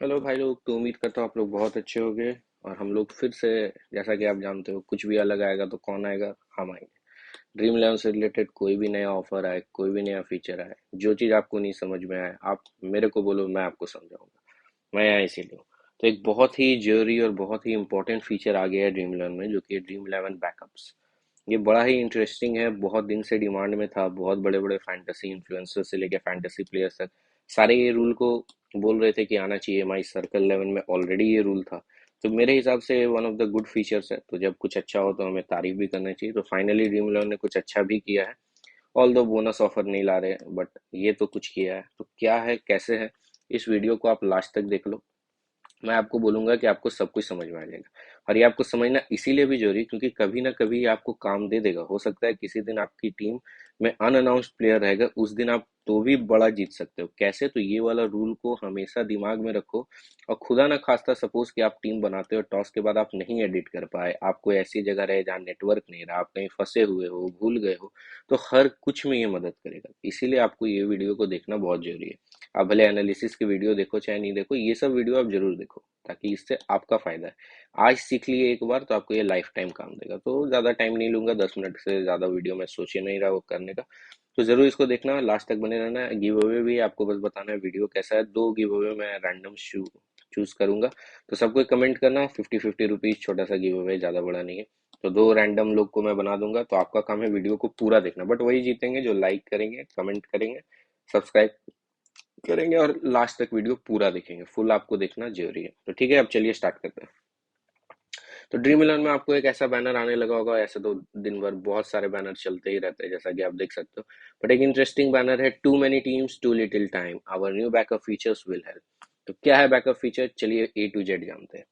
Hello भाई लोग। तो उम्मीद करता हूँ आप लोग बहुत अच्छे होंगे। और हम लोग फिर से, जैसा कि आप जानते हो, कुछ भी अलग आएगा तो कौन आएगा, हम आएंगे। ड्रीम इलेवन से रिलेटेड कोई भी नया ऑफर आए, कोई भी नया फीचर आए, जो चीज़ आपको नहीं समझ में आए, आप मेरे को बोलो, मैं आपको समझाऊंगा। मैं यहाँ इसीलिए हूँ। तो एक बहुत ही जरूरी और बहुत ही इंपॉर्टेंट फीचर आ गया है ड्रीम इलेवन में, जो कि है ड्रीम इलेवन बैकअप्स। ये बड़ा ही इंटरेस्टिंग है, बहुत दिन से डिमांड में था। बहुत बड़े बड़े फैंटेसी इन्फ्लुएंसर से लेके फैंटेसी प्लेयर्स तक सारे ये रूल को बोल रहे थे कि आना चाहिए। माई सर्कल 11 में ऑलरेडी ये रूल था। तो मेरे हिसाब से one of the good features है। तो जब कुछ अच्छा हो तो हमें तारीफ भी करना चाहिए। तो फाइनली ड्रीम इलेवन ने कुछ अच्छा भी किया है। ऑल दो बोनस ऑफर नहीं ला रहे, बट ये तो कुछ किया है। तो क्या है, कैसे है, इस वीडियो को आप लास्ट तक देख लो। मैं आपको बोलूंगा कि आपको सब कुछ समझ में आ जाएगा। और ये आपको समझना इसीलिए भी जरूरी, क्योंकि कभी ना कभी ये आपको काम दे देगा। हो सकता है किसी दिन आपकी टीम में अनअनाउंस्ड प्लेयर रहेगा, उस दिन आप तो भी बड़ा जीत सकते हो। कैसे? तो ये वाला रूल को हमेशा दिमाग में रखो। और खुदा ना खास्ता सपोज कि आप टीम बनाते हो, टॉस के बाद आप नहीं एडिट कर पाए, आप कोई ऐसी जगह रहे जहाँ नेटवर्क नहीं रहा, आप कहीं फंसे हुए हो, भूल गए हो, तो हर कुछ में ये मदद करेगा। इसीलिए आपको ये वीडियो को देखना बहुत जरूरी है। आप भले एनालिसिस की वीडियो देखो चाहे नहीं देखो, ये सब वीडियो आप जरूर देखो, ताकि इससे आपका फायदा है। आज सीख लिए एक बार तो आपको ये लाइफ टाइम काम देगा। तो ज़्यादा टाइम नहीं लूंगा, 10 मिनट से ज़्यादा वीडियो मैं सोच ही नहीं रहा वो करने का। तो ज़रूर इसको देखना, लास्ट तक बने रहना। गिव अवे भी आपको बस बताना है वीडियो कैसा है। 2 गिव अवे मैं रैंडम चूज करूंगा। तो सबको कमेंट करना, 50-50 रुपीज़, छोटा सा गिव अवे, ज़्यादा बड़ा नहीं है। तो 2 रैंडम लोग को मैं बना दूंगा। तो आपका काम है वीडियो को पूरा देखना, बट वही जीतेंगे जो लाइक करेंगे, कमेंट करेंगे, सब्सक्राइब करेंगे और लास्ट तक वीडियो पूरा देखेंगे। फुल आपको देखना जरूरी है। तो ठीक है, अब चलिए स्टार्ट करते हैं। तो ड्रीम इलेवन में आपको एक ऐसा बैनर आने लगा होगा। ऐसे तो दिन भर बहुत सारे बैनर चलते ही रहते हैं, जैसा कि आप देख सकते हो। बट एक इंटरेस्टिंग बैनर है, too many teams too little time, our new backup features will help. तो क्या है बैकअप फीचर, चलिए ए टू जेड जानते हैं।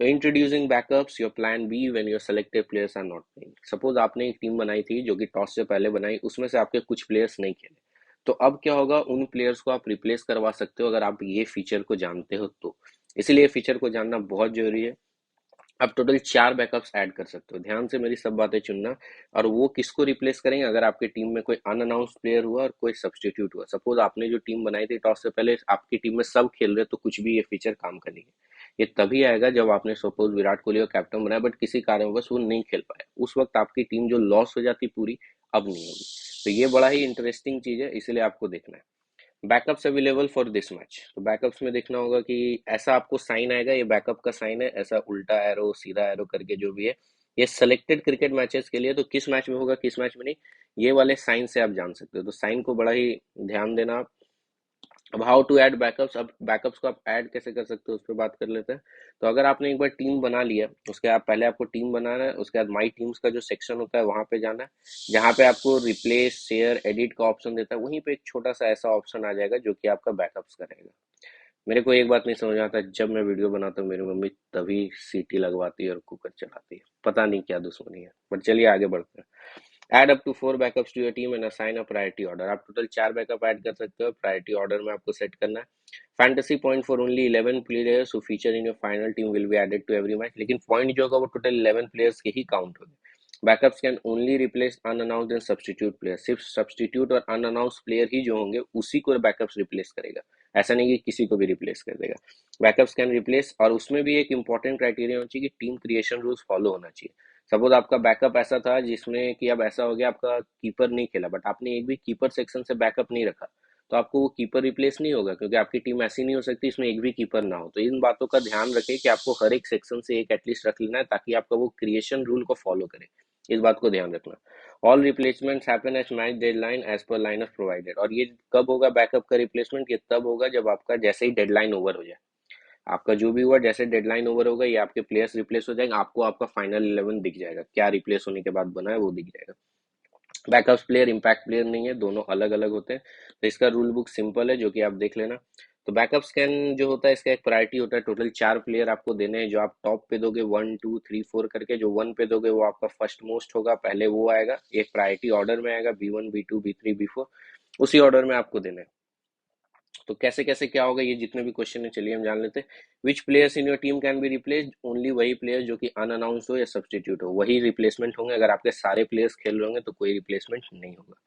तो introducing backups, your plan B when your selected players are not playing. Suppose आपने एक टीम बनाई थी जो कि टॉस से पहले बनाई, उसमें से आपके कुछ प्लेयर्स नहीं खेले। तो अब क्या होगा, उन प्लेयर्स को आप रिप्लेस करवा सकते हो, अगर आप ये फीचर को जानते हो तो। इसीलिए फीचर को जानना बहुत जरूरी है। आप टोटल 4 बैकअप्स ऐड कर सकते हो। ध्यान से मेरी सब बातें चुनना। और वो किसको रिप्लेस करेंगे, अगर आपकी टीम में कोई अनअनाउंस्ड प्लेयर हुआ और कोई सब्स्टिट्यूट हुआ। सपोज आपने जो टीम बनाई थी टॉस से पहले, आपकी टीम में सब खेल रहे, तो कुछ भी ये फीचर काम करेंगे। ये तभी आएगा जब आपने सपोज विराट कोहली को कैप्टन बनाया, बट किसी कारणवश वो नहीं खेल पाए, उस वक्त आपकी टीम जो लॉस हो जाती पूरी, अब नहीं होगी। तो ये बड़ा ही इंटरेस्टिंग चीज है, इसलिए आपको देखना है। Backups available for this match. तो बैकअप्स में देखना होगा कि ऐसा आपको साइन आएगा, ये बैकअप का साइन है, ऐसा उल्टा एरो, सीधा एरो करके जो भी है। ये सेलेक्टेड क्रिकेट मैचेस के लिए। तो किस मैच में होगा, किस मैच में नहीं, ये वाले साइन से आप जान सकते हो। तो साइन को बड़ा ही ध्यान देना आप। अब हाउ टू ऐड बैकअप्स, अब बैकअप्स को आप ऐड कैसे कर सकते हो उस पर बात कर लेते हैं। तो अगर आपने एक बार टीम बना लिया, उसके आप पहले आपको टीम बनाना है, उसके बाद माई टीम्स का जो सेक्शन होता है वहां पे जाना है, जहां पे आपको रिप्लेस, शेयर, एडिट का ऑप्शन देता है। वहीं पे एक छोटा सा ऐसा ऑप्शन आ जाएगा जो कि आपका बैकअप्स करेगा। मेरे को एक बात नहीं समझ आता, जब मैं वीडियो बनाता हूँ मेरी मम्मी तभी सीटी लगवाती है और कुकर चलाती है, पता नहीं क्या दुश्मनी है। बट चलिए आगे बढ़ते हैं। Add up to 4 backups to your team and assign a priority order. आप टोटल 4 बैकअप ऐड कर सकते हो, प्रायोरिटी ऑर्डर में आपको सेट करना है। Fantasy point for only 11 players who feature in your final team will be added to every match. लेकिन point जो होगा वो टोटल 11 प्लेयर्स के ही काउंट होंगे। Backups can only replace unannounced and substitute player. सिर्फ सब्स्टिट्यूट और अनअनाउंस्ड प्लेयर ही जो होंगे उसी को बैकअप्स रिप्लेस करेगा। ऐसा नहीं कि किसी को भी रिप्लेस कर देगा। बैकअप्स कैन रिप्लेस, और उसमें भी एक इंपॉर्टेंट क्राइटेरिया होना चाहिए कि टीम क्रिएशन रूल्स फॉलो होना चाहिए। सपोज आपका बैकअप ऐसा था जिसमें कि अब ऐसा हो गया, आपका कीपर नहीं खेला, बट आपने एक भी कीपर सेक्शन से बैकअप नहीं रखा, तो आपको वो कीपर रिप्लेस नहीं होगा, क्योंकि आपकी टीम ऐसी नहीं हो सकती इसमें एक भी कीपर ना हो। तो इन बातों का ध्यान रखें कि आपको हर एक सेक्शन से एक एटलीस्ट रख लेना है, ताकि आपका वो क्रिएशन रूल को फॉलो करे। इस बात को ध्यान रखना। All replacements happen at match deadline as per line of provided. और ये कब होगा बैकअप का रिप्लेसमेंट, ये तब होगा जब आपका जैसे ही डेडलाइन ओवर हो जाए। आपका जो भी हुआ, जैसे डेडलाइन ओवर होगा, ये आपके प्लेयर्स रिप्लेस हो जाएंगे, आपको आपका फाइनल 11 दिख जाएगा, क्या रिप्लेस होने के बाद बना है वो दिख जाएगा। बैकअप्स प्लेयर इम्पैक्ट प्लेयर नहीं है, दोनों अलग अलग होते हैं। तो इसका रूल बुक सिंपल है, जो कि आप देख लेना। तो बैकअप स्कैन जो होता है, इसका एक प्रायोरिटी होता है। टोटल 4 प्लेयर आपको देने हैं, जो आप टॉप पे दोगे 1 2 3 4 करके। जो 1 पे दोगे वो आपका फर्स्ट मोस्ट होगा, पहले वो आएगा, एक प्रायोरिटी ऑर्डर में आएगा, B1 B2 B3 B4, उसी ऑर्डर में आपको देना है। तो कैसे कैसे क्या होगा, ये जितने भी क्वेश्चन है चलिए हम जान लेते हैं। Which players in your team can be replaced, only वही प्लेयर जो कि अनअनाउंस हो या सब्स्टिट्यूट हो, वही रिप्लेसमेंट होंगे। अगर आपके सारे प्लेयर्स खेल रहे होंगे तो कोई रिप्लेसमेंट नहीं होगा।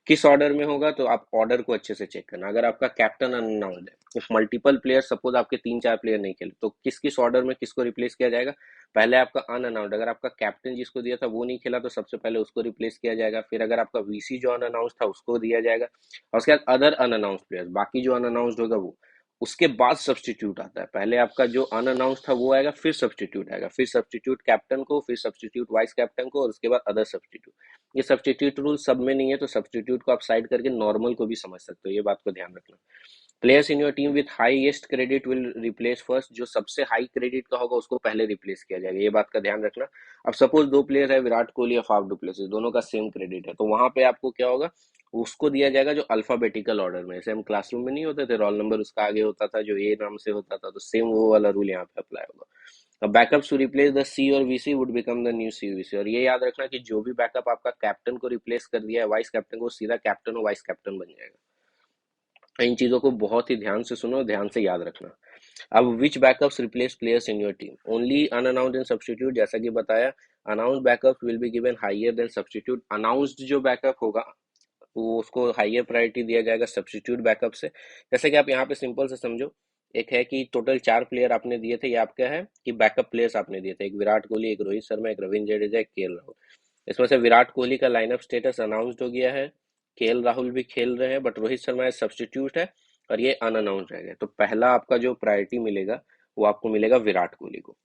किस ऑर्डर में होगा, तो आप ऑर्डर को अच्छे से चेक करना। अगर आपका कैप्टन अनअनाउंस्ड है, इफ मल्टीपल प्लेयर, सपोज आपके 3-4 प्लेयर नहीं खेले, तो किस किस ऑर्डर में किसको रिप्लेस किया जाएगा। पहले आपका अनअनाउंस्ड, अगर आपका कैप्टन जिसको दिया था वो नहीं खेला तो सबसे पहले उसको रिप्लेस किया जाएगा। फिर अगर आपका वीसी जो अनअनाउंस्ड था उसको दिया जाएगा, और उसके बाद अदर अनअनाउंस्ड प्लेयर्स, बाकी जो अनअनाउंस्ड होगा वो, उसके बाद सब्सटीट्यूट आता है। पहले आपका जो अनअनाउंस्ड था वो आएगा, फिर सब्सटीट्यूट आएगा, फिर सब्सटीट्यूट कैप्टन को, फिर सब्सटीट्यूट वाइस कैप्टन को, और उसके बाद अदर सब्सटीट्यूट। ये सब्सटीट्यूट रूल सब में नहीं है, तो सब्सटीट्यूट को आप साइड करके नॉर्मल को भी समझ सकते हो, ये बात को ध्यान रखना। Players in your team with highest credit will replace first, जो सबसे हाई क्रेडिट का होगा उसको पहले रिप्लेस किया जाएगा, ये बात का ध्यान रखना। अब सपोज दो प्लेयर है, विराट कोहली और फाफ डुप्लेसिस, दोनों का सेम क्रेडिट है, तो वहां पे आपको क्या होगा, उसको दिया जाएगा जो अल्फाबेटिकल ऑर्डर में, जैसे हम क्लासरूम में नहीं होते थे, रोल नंबर उसका आगे होता था जो ए नाम से होता था, तो सेम वो वाला रूल यहाँ पे अप्लाई होगा। अब बैकअप्स टू रिप्लेस द सी और VC would become the new CVC, और ये याद रखना कि जो भी बैकअप आपका कैप्टन को रिप्लेस कर दिया है वाइस कैप्टन को, सीधा कैप्टन और वाइस कैप्टन बन जाएगा। इन चीजों को बहुत ही ध्यान से सुनो, ध्यान से याद रखना। अब which backups replace players in your team, only unannounced and substitute, जैसा कि बताया, announced backup will be given higher than substitute. Announced जो बैकअप होगा वो उसको हायर प्रायोरिटी दिया जाएगा सब्स्टिट्यूट बैकअप से। जैसे कि आप यहाँ पे सिंपल से समझो, एक है कि टोटल 4 प्लेयर आपने दिए थे, ये आपका है कि बैकअप प्लेयर्स आपने दिए थे, एक विराट कोहली, एक रोहित शर्मा, एक रविंद्र जडेजा, एक केएल राहुल। इसमें से विराट कोहली का लाइनअप स्टेटस अनाउंस्ड हो गया है, केएल राहुल भी खेल रहे हैं, बट रोहित शर्मा सब्स्टिट्यूट है, और ये अनअनाउंस्ड रहेगा। तो पहला आपका जो प्रायोरिटी मिलेगा वो आपको मिलेगा विराट कोहली को,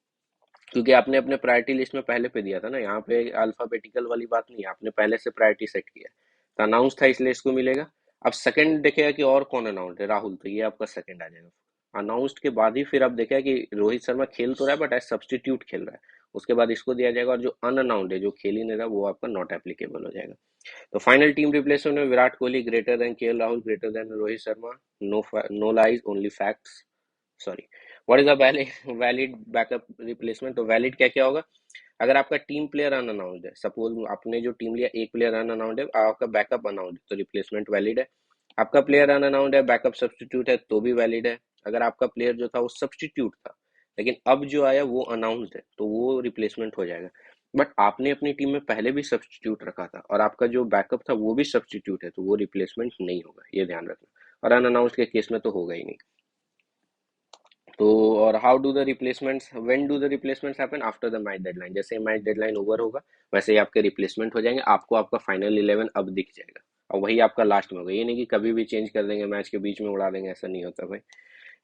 क्योंकि आपने अपने प्रायोरिटी लिस्ट में पहले पे दिया था ना, यहाँ पे अल्फाबेटिकल वाली बात नहीं है, आपने पहले से प्रायोरिटी सेट किया है, तो अनाउंस था इसलिए इसको मिलेगा। अब सेकंड देखेगा कि और कौन अनाउंस है, राहुल, तो ये आपका सेकंड आ जाएगा। अनाउंस्ड के बाद ही फिर आप देखेगा कि रोहित शर्मा खेल तो रहा है बट एज सब्सटीट्यूट खेल रहा है, उसके बाद इसको दिया जाएगा, और जो अनअनाउंस्ड है, जो खेल ही नहीं रहा, वो आपका नॉट एप्लीकेबल हो जाएगा। तो फाइनल टीम रिप्लेसमेंट में Virat Kohli greater than KL Rahul, greater than Rohit Sharma, no lies only facts, sorry. What is a valid backup replacement, तो वैलिड क्या क्या होगा, अगर आपका टीम प्लेयर अनअनाउंस्ड है, सपोज आपने जो टीम लिया एक प्लेयर अनअनाउंस्ड है, आपका बैकअप अनाउंस्ड है, तो रिप्लेसमेंट वैलिड है। आपका प्लेयर अनअनाउंस्ड है, बैकअप सब्स्टिट्यूट है, तो भी वैलिड है। अगर आपका प्लेयर जो था वो सब्स्टिट्यूट था, लेकिन अब जो आया वो अनाउंस्ड है, तो वो रिप्लेसमेंट हो जाएगा। बट आपने अपनी टीम में पहले भी सब्स्टिट्यूट रखा था, और आपका जो बैकअप था वो भी सब्स्टिट्यूट है, तो वो रिप्लेसमेंट नहीं होगा, ये ध्यान रखना। और अनअनाउंस्ड के केस में तो होगा ही नहीं। तो और how do the replacements, when do the replacements happen, after the match deadline, जैसे मैच डेडलाइन ओवर होगा वैसे ही आपके रिप्लेसमेंट हो जाएंगे, आपको आपका फाइनल 11 अब दिख जाएगा, और वही आपका लास्ट में होगा, ये नहीं कि कभी भी चेंज कर देंगे, मैच के बीच में उड़ा देंगे, ऐसा नहीं होता भाई।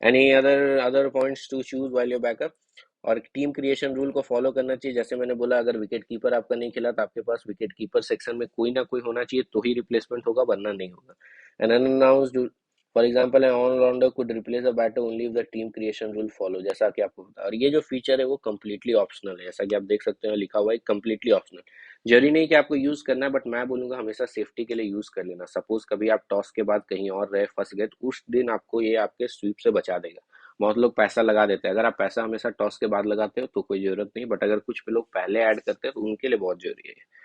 Any other points to choose while your backup, और टीम क्रिएशन रूल को फॉलो करना चाहिए, जैसे मैंने बोला, अगर विकेट कीपर आपका नहीं खेला तो आपके पास विकेट कीपर सेक्शन में कोई ना कोई होना चाहिए, तो ही रिप्लेसमेंट होगा, वरना नहीं होगा। And unannounced, for example, an allrounder could replace a batter only if the team creation rule follow, जैसा कि आपको पता है। और ये जो फीचर है वो कम्प्लीटली ऑप्शनल है, जैसा कि आप देख सकते हैं लिखा हुआ है कम्प्लीटली ऑप्शनल। जरूरी नहीं कि आपको यूज करना है, बट मैं बोलूंगा हमेशा सेफ्टी के लिए यूज कर लेना। सपोज कभी आप टॉस के बाद कहीं और रहे, फंस गए, तो उस दिन आपको ये आपके स्वीप से बचा देगा। बहुत लोग पैसा लगा देते हैं, अगर आप पैसा हमेशा टॉस के बाद लगाते हो तो कोई जरूरत नहीं, बट अगर कुछ लोग पहले ऐड करते हैं तो उनके लिए बहुत जरूरी है।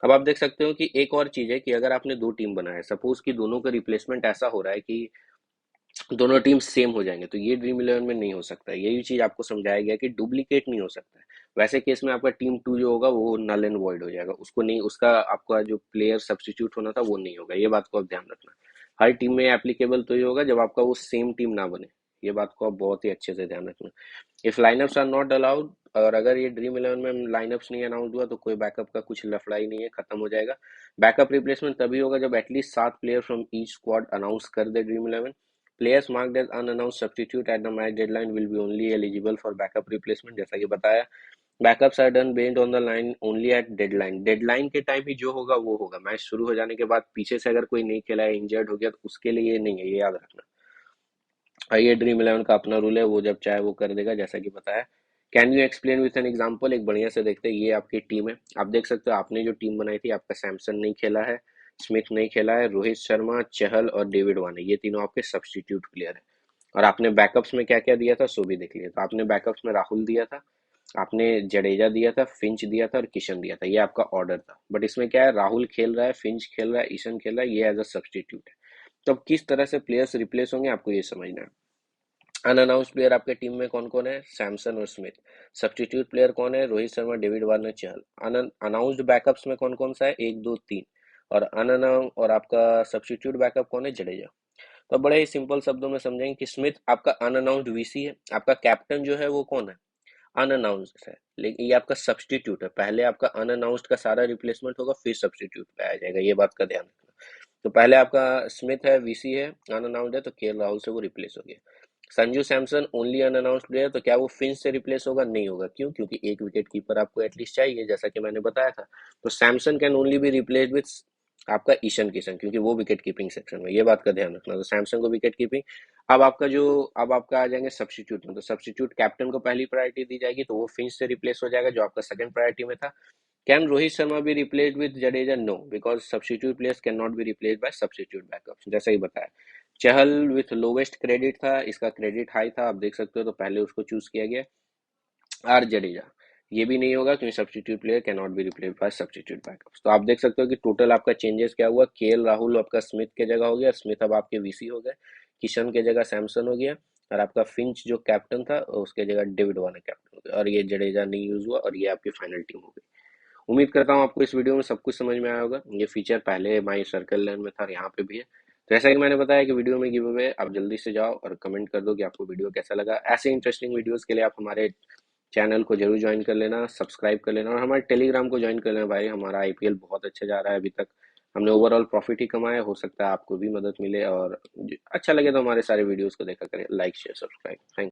अब आप देख सकते हो कि एक और चीज है कि अगर आपने दो टीम बनाया है, सपोज कि दोनों का रिप्लेसमेंट ऐसा हो रहा है कि दोनों टीम सेम हो जाएंगे, तो ये ड्रीम इलेवन में नहीं हो सकता है। यही चीज आपको समझाया गया कि डुप्लीकेट नहीं हो सकता है। वैसे केस में आपका टीम 2 जो होगा वो नल एंड वॉइड हो जाएगा, उसको नहीं, उसका आपका जो प्लेयर सब्स्टिट्यूट होना था वो नहीं होगा, ये बात को आप ध्यान रखना। हर टीम में एप्लीकेबल तो ये होगा जब आपका वो सेम टीम ना बने, ये बात को आप बहुत ही अच्छे से ध्यान रखना। If lineups are not allowed, और अगर ये ड्रीम इलेवन में लाइनअप्स नहीं अनाउंस हुआ तो कोई बैकअप का कुछ लफड़ा ही नहीं है, खत्म हो जाएगा। बैकअप रिप्लेसमेंट तभी होगा जब at least 7 player from each squad announce कर दे Dream Eleven. Players marked as unannounced substitute at the match deadline will be only eligible for backup replacement, जैसा कि बताया। Backups are done based on the line only at deadline, deadline के time ही जो होगा वो होगा, मैच शुरू हो जाने के बाद पीछे से अगर कोई नहीं खेला है, इंजर्ड हो गया, तो उसके लिए ये नहीं है, ये याद रखना। और ये ड्रीम इलेवन का अपना रूल है, वो जब चाहे वो कर देगा, जैसा कि बताया। Can you explain with an example, एक बढ़िया से देखते हैं। ये आपकी टीम है, आप देख सकते हो आपने जो टीम बनाई थी, आपका सैमसन नहीं खेला है, स्मिथ नहीं खेला है, रोहित शर्मा, चहल और डेविड वार्नर, ये तीनों आपके सब्स्टिट्यूट प्लेयर है। और आपने बैकअप्स में क्या क्या दिया था सो भी देख लिया, तो आपने बैकअप्स में राहुल दिया था, आपने जडेजा दिया था, फिंच दिया था और किशन दिया था, ये आपका ऑर्डर था। बट इसमें क्या है, राहुल खेल रहा है, फिंच खेल रहा है, ईशन खेल रहा है, ये एज अ सब्स्टिट्यूट है। तो अब किस तरह से प्लेयर्स रिप्लेस होंगे आपको ये समझना है। अनअनाउंस्ड प्लेयर आपके टीम में कौन कौन है, सैमसन और स्मिथ। सब्स्टिट्यूट प्लेयर कौन है, रोहित शर्मा, डेविड वार्नर, चहल। अनाउंस्ड बैकअप्स में कौन कौन सा है, 1 2 3। और अनअनाउंस और आपका सब्स्टिट्यूट बैकअप कौन है, जडेजा। तो बड़े ही सिंपल शब्दों में समझेंगे कि स्मिथ आपका अनअनाउंस्ड वीसी है, आपका कैप्टन जो है वो कौन है, अनअनाउंस्ड है, लेकिन ये आपका सब्स्टिट्यूट है। पहले आपका अनअनाउंस्ड का सारा रिप्लेसमेंट होगा, फिर सब्स्टिट्यूट पे आ जाएगा, ये बात का ध्यान रखना। तो पहले आपका स्मिथ है, वीसी है, अनअनाउंस्ड है, तो केएल राहुल से वो रिप्लेस हो गया। Sanju Samson only unannounced player, तो क्या वो फिंच से रिप्लेस होगा, नहीं होगा। क्यों? क्योंकि एक विकेट कीपर आपको एटलीस्ट चाहिए, जैसा कि मैंने बताया था। तो Samson can only be replace with आपका ईशान किशन, क्योंकि वो विकेट कीपिंग सेक्शन में, ये बात का ध्यान रखना। तो सैमसंग को विकेट कीपिंग। अब आपका आ जाएंगे सब्स्टिट्यूट में, तो सब्स्टिट्यूट कैप्टन को पहली प्रायोरिटी दी जाएगी, तो वो फिंच से रिप्लेस हो जाएगा, जो आपका सेकंड प्रायोरिटी में था। Can Rohit Sharma be replaced with Jadeja? No, because substitute players can not be replaced by substitute backup, जैसा ही बताया। चहल विथ लोवेस्ट क्रेडिट था, इसका क्रेडिट हाई था, आप देख सकते हो, तो पहले उसको चूज किया गया। आर जडेजा, ये भी नहीं होगा, क्योंकि substitute player can not be replace by substitute backup. तो आप देख सकते हो कि टोटल आपका चेंजेस क्या हुआ। केएल राहुल आपका स्मिथ के जगह हो गया, स्मिथ अब आपके वीसी हो गए। किशन के जगह सैमसन हो गया, और आपका फिंच जो कैप्टन था उसके जगह डेविड वार्नर कैप्टन हो गया, और ये जडेजा नहीं यूज हुआ, और ये आपकी फाइनल टीम हो गई। उम्मीद करता हूँ आपको इस वीडियो में सब कुछ समझ में आया होगा। ये फीचर पहले माई सर्कल लैंड में था और यहाँ पे भी है। तो जैसा कि मैंने बताया कि वीडियो में गिव अवे, आप जल्दी से जाओ और कमेंट कर दो कि आपको वीडियो कैसा लगा। ऐसे इंटरेस्टिंग वीडियोस के लिए आप हमारे चैनल को जरूर ज्वाइन कर लेना, सब्सक्राइब कर लेना, और हमारे टेलीग्राम को ज्वाइन कर लेना भाई। हमारा आईपीएल बहुत अच्छा जा रहा है, अभी तक हमने ओवरऑल प्रॉफिट ही कमाया। हो सकता है आपको भी मदद मिले, और अच्छा लगे तो हमारे सारे वीडियोस को देखा करें। Like share subscribe. थैंक